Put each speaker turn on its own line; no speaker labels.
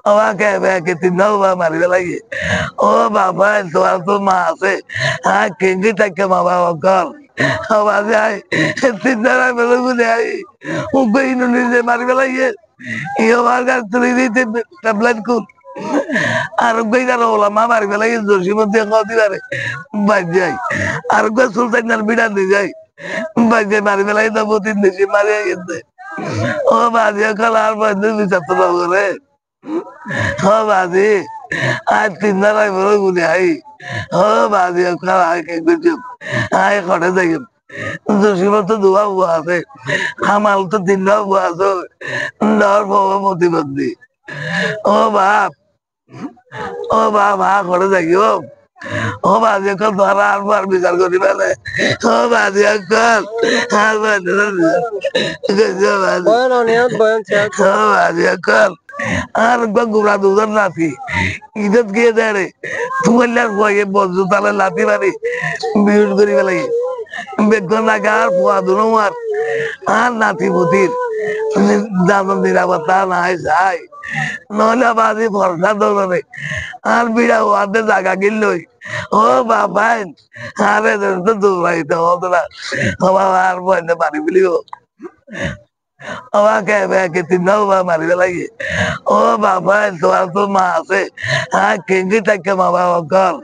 আমাকে ব্যাকে তিনটাও বা মারিবে লাগে ও বাবা তোমার তো মা আছে হ্যাঁ কেঙ্গি থাকে মা বাবা কর আবার যাই তিনটা বেলা গুনে আই উগে ইনু নিজে মারিবে লাগে ইয়ে মার্গার তুলি দিতে ট্যাবলেট কুল আর উগে যারা ওলা মা মারিবে লাগে জোশী মধ্যে কদি পারে বাজ যাই আর উগে সুলতানার বিড়া দিয়ে যাই বাজ যাই মারিবে লাগে তো তিন দেশে মারিয়া গেছে ও বাজিয়া কল আর বন্ধু বিচার তো করে ও বাজি আজ তিন দাঁড়াই বড় গুলি আই ও বাজি কাল আই কে গুজব আই খড়ে যাই জসিমত তো দুয়া বুয়া আছে হামাল তো তিনটা বুয়া আছে ডর বাবা প্রতিবন্ধী ও বাপ ও বাপ হা খড়ে যাই ও বাজি কল ধরা আর বার বিচার করি পেলে ও বাজি কল আর ও বাজি কল আর গুড়া দুধর নাতি ইজত গিয়ে দেড়ে তুমার ভয়ে বজ্র তালে লাতি মারি বিউট করি ফেলাই বেতন লাগে আর পোয়া দুনো আর নাতি পুতির দাদন নিরাপত্তা নাই যাই নহলে বাজি ভরসা দৌড়ে আর বিড়া হওয়াতে জায়গা কিনলই ও বাবাই আরে তো দৌড়াইতে হতো না বাবা আর বন্ধে পানি ফেলিও আমাকে ব্যাকে তিনটাও বা মারিবে লাগে ও বাবা তোমার তো মা আছে হ্যাঁ কেঙ্গি থাকে মা বাবা কর